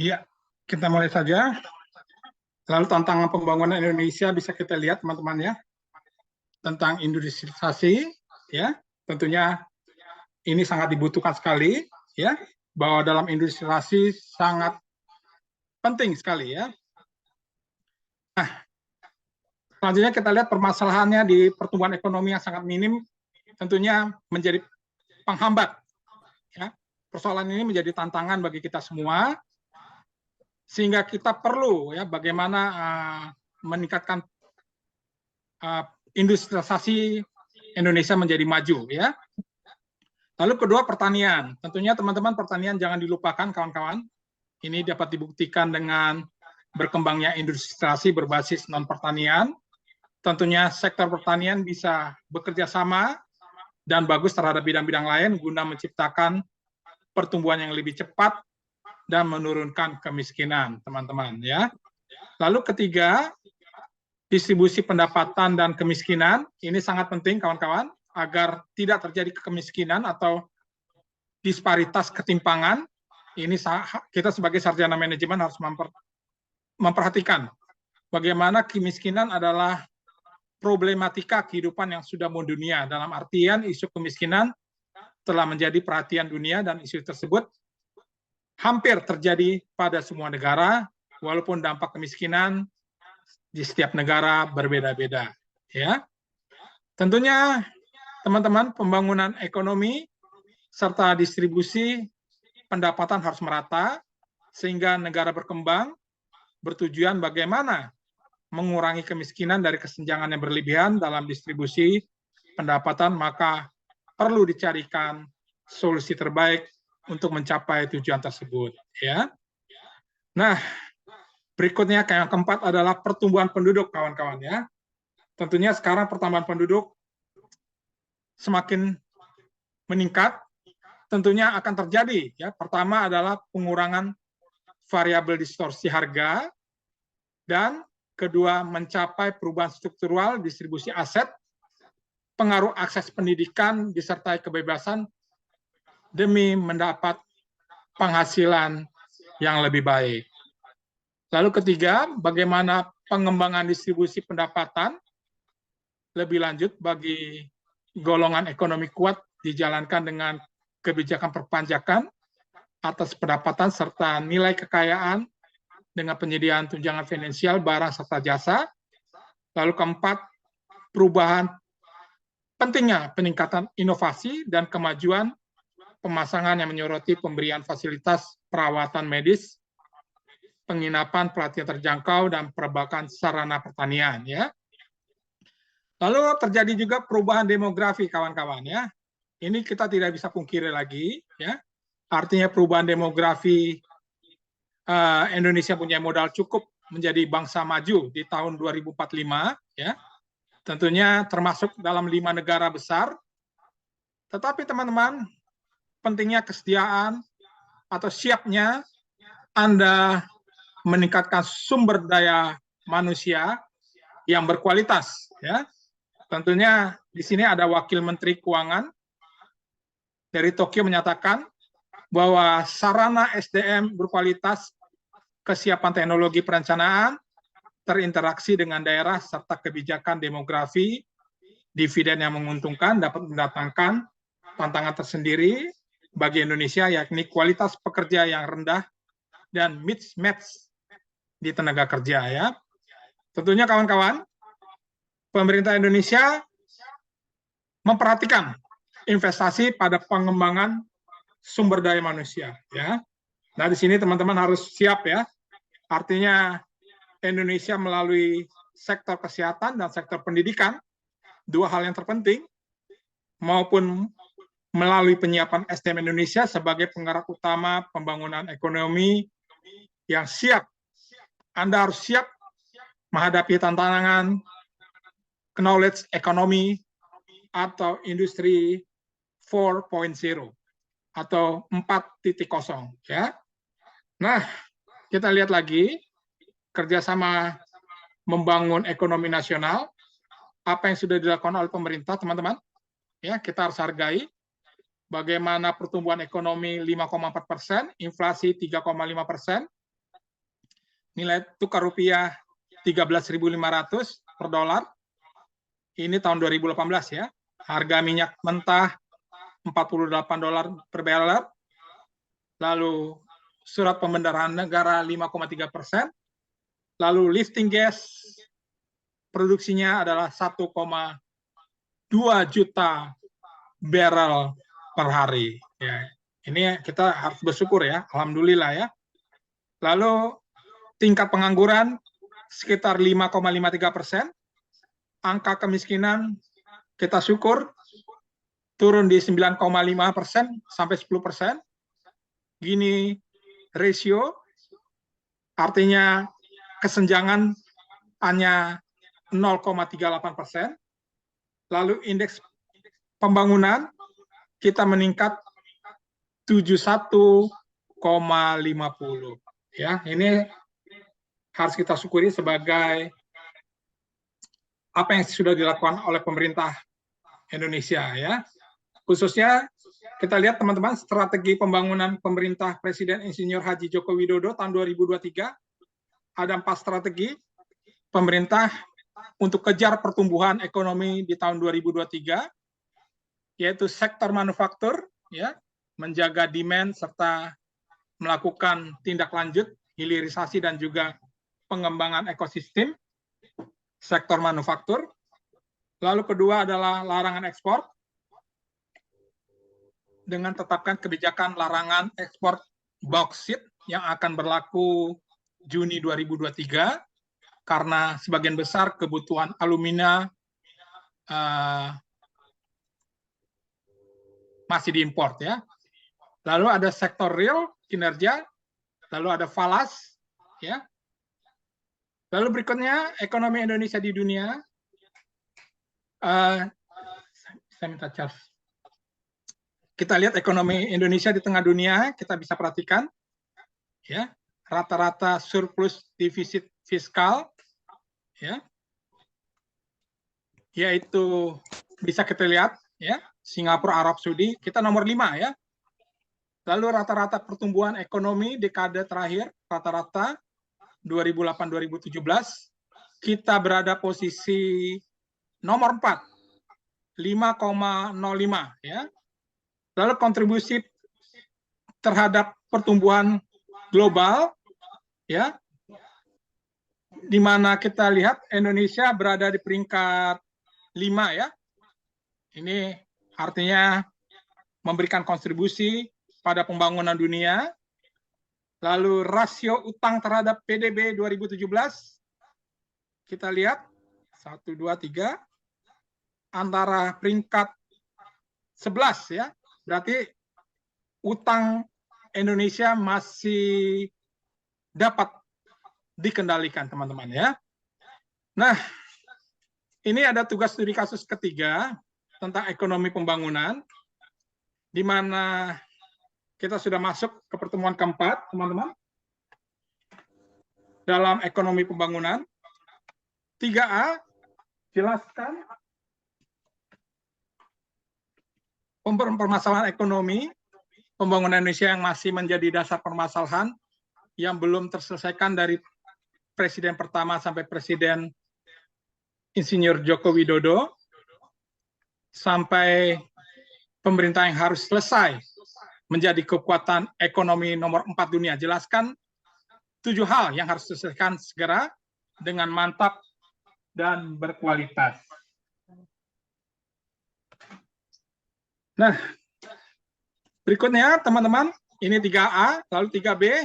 Iya, kita mulai saja. Lalu tantangan pembangunan Indonesia bisa kita lihat teman-teman ya, tentang industrialisasi ya. Tentunya ini sangat dibutuhkan sekali ya, bahwa dalam industrialisasi sangat penting sekali ya. Nah, selanjutnya kita lihat permasalahannya di pertumbuhan ekonomi yang sangat minim tentunya menjadi penghambat ya. Persoalan ini menjadi tantangan bagi kita semua, sehingga kita perlu ya bagaimana meningkatkan industrialisasi Indonesia menjadi maju ya. Lalu kedua, pertanian. Tentunya teman-teman, pertanian jangan dilupakan kawan-kawan. Ini dapat dibuktikan dengan berkembangnya industrialisasi berbasis non pertanian. Tentunya sektor pertanian bisa bekerja sama dan bagus terhadap bidang-bidang lain guna menciptakan pertumbuhan yang lebih cepat dan menurunkan kemiskinan, teman-teman ya. Lalu ketiga, distribusi pendapatan dan kemiskinan. Ini sangat penting kawan-kawan agar tidak terjadi kemiskinan atau disparitas ketimpangan. Ini kita sebagai sarjana manajemen harus memperhatikan bagaimana kemiskinan adalah problematika kehidupan yang sudah mendunia. Dalam artian isu kemiskinan telah menjadi perhatian dunia dan isu tersebut hampir terjadi pada semua negara, walaupun dampak kemiskinan di setiap negara berbeda-beda. Ya, tentunya teman-teman, pembangunan ekonomi serta distribusi pendapatan harus merata, sehingga negara berkembang bertujuan bagaimana mengurangi kemiskinan dari kesenjangan yang berlebihan dalam distribusi pendapatan, maka perlu dicarikan solusi terbaik untuk mencapai tujuan tersebut. Ya. Nah, berikutnya yang keempat adalah pertumbuhan penduduk, kawan-kawan ya. Tentunya sekarang pertambahan penduduk semakin meningkat, tentunya akan terjadi ya. Pertama adalah pengurangan variabel distorsi harga, dan kedua mencapai perubahan struktural distribusi aset, pengaruh akses pendidikan disertai kebebasan demi mendapat penghasilan yang lebih baik. Lalu ketiga, bagaimana pengembangan distribusi pendapatan lebih lanjut bagi golongan ekonomi kuat dijalankan dengan kebijakan perpajakan atas pendapatan serta nilai kekayaan dengan penyediaan tunjangan finansial, barang serta jasa. Lalu keempat, perubahan pentingnya peningkatan inovasi dan kemajuan pemasangan yang menyoroti pemberian fasilitas perawatan medis, penginapan, pelatihan terjangkau, dan perbakan sarana pertanian. Ya. Lalu terjadi juga perubahan demografi, kawan-kawan ya. Ini kita tidak bisa pungkiri lagi ya. Artinya perubahan demografi Indonesia punya modal cukup menjadi bangsa maju di tahun 2045 ya. Tentunya termasuk dalam 5 negara besar. Tetapi teman-teman, pentingnya kesediaan atau siapnya Anda meningkatkan sumber daya manusia yang berkualitas ya. Tentunya di sini ada Wakil Menteri Keuangan dari Tokyo menyatakan bahwa sarana SDM berkualitas, kesiapan teknologi perencanaan, terinteraksi dengan daerah, serta kebijakan demografi, dividen yang menguntungkan dapat mendatangkan tantangan tersendiri bagi Indonesia, yakni kualitas pekerja yang rendah dan mismatch di tenaga kerja. Ya. Tentunya kawan-kawan, pemerintah Indonesia memperhatikan investasi pada pengembangan sumber daya manusia. Ya. Nah, di sini teman-teman harus siap ya. Artinya Indonesia melalui sektor kesehatan dan sektor pendidikan, dua hal yang terpenting, maupun melalui penyiapan SDM Indonesia sebagai penggerak utama pembangunan ekonomi yang siap. Anda harus siap menghadapi tantangan knowledge economy atau industri 4.0 atau 4.0 ya. Nah, kita lihat lagi kerjasama membangun ekonomi nasional, apa yang sudah dilakukan oleh pemerintah, teman-teman. Ya, kita harus hargai bagaimana pertumbuhan ekonomi 5,4%, inflasi 3,5%, nilai tukar rupiah 13.500 per dolar. Ini tahun 2018 ya. Harga minyak mentah 48 dolar per barrel. Lalu surat pembenaran negara 5,3%. Lalu lifting gas produksinya adalah 1,2 juta barrel per hari. Ya, ini kita harus bersyukur ya, alhamdulillah ya. Lalu tingkat pengangguran sekitar 5,53%. Angka kemiskinan kita syukur turun di 9,5% sampai 10%. Gini ratio artinya kesenjangan hanya 0,38%. Lalu indeks pembangunan kita meningkat 71,50. Ya, ini harus kita syukuri sebagai apa yang sudah dilakukan oleh pemerintah Indonesia ya. Khususnya kita lihat teman-teman strategi pembangunan pemerintah Presiden Insinyur Haji Joko Widodo tahun 2023 ada 4 strategi pemerintah untuk kejar pertumbuhan ekonomi di tahun 2023, yaitu sektor manufaktur ya, menjaga demand serta melakukan tindak lanjut hilirisasi dan juga pengembangan ekosistem sektor manufaktur. Lalu kedua adalah larangan ekspor dengan tetapkan kebijakan larangan ekspor bauksit yang akan berlaku Juni 2023 karena sebagian besar kebutuhan alumina masih diimpor ya. Lalu ada sektor real kinerja, lalu ada falas ya. Lalu berikutnya ekonomi Indonesia di dunia. Saya minta charge. Kita lihat ekonomi Indonesia di tengah dunia, kita bisa perhatikan ya, rata-rata surplus defisit fiskal ya. Yaitu bisa kita lihat ya, Singapura, Arab Saudi, kita nomor 5 ya. Lalu rata-rata pertumbuhan ekonomi dekade terakhir, rata-rata 2008-2017, kita berada posisi nomor 4, 5,05 ya. Lalu kontribusi terhadap pertumbuhan global ya, di mana kita lihat Indonesia berada di peringkat 5 ya. Ini artinya memberikan kontribusi pada pembangunan dunia. Lalu rasio utang terhadap PDB 2017 kita lihat 1, 2, 3 antara peringkat 11 ya. Berarti utang Indonesia masih dapat dikendalikan teman-teman ya. Nah, ini ada tugas studi kasus ketiga tentang ekonomi pembangunan, di mana kita sudah masuk ke pertemuan keempat, teman-teman. Dalam ekonomi pembangunan, 3A, jelaskan permasalahan ekonomi pembangunan Indonesia yang masih menjadi dasar permasalahan yang belum terselesaikan dari Presiden pertama sampai Presiden Insinyur Joko Widodo, sampai pemerintah yang harus selesai menjadi kekuatan ekonomi nomor 4 dunia. Jelaskan 7 hal yang harus diselesaikan segera dengan mantap dan berkualitas. Nah, berikutnya teman-teman, ini 3A, lalu 3B,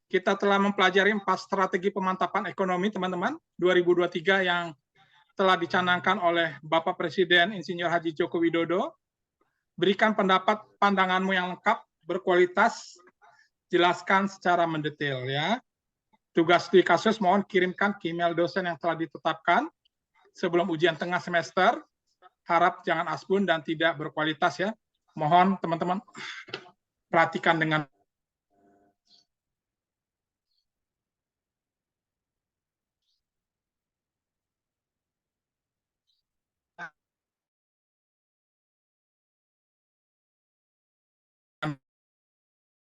kita telah mempelajari 4 strategi pemantapan ekonomi teman-teman 2023 yang telah dicanangkan oleh Bapak Presiden Insinyur Haji Joko Widodo. Berikan pendapat pandanganmu yang lengkap, berkualitas, jelaskan secara mendetail ya. Tugas studi kasus mohon kirimkan ke email dosen yang telah ditetapkan sebelum ujian tengah semester. Harap jangan asbun dan tidak berkualitas ya. Mohon teman-teman perhatikan dengan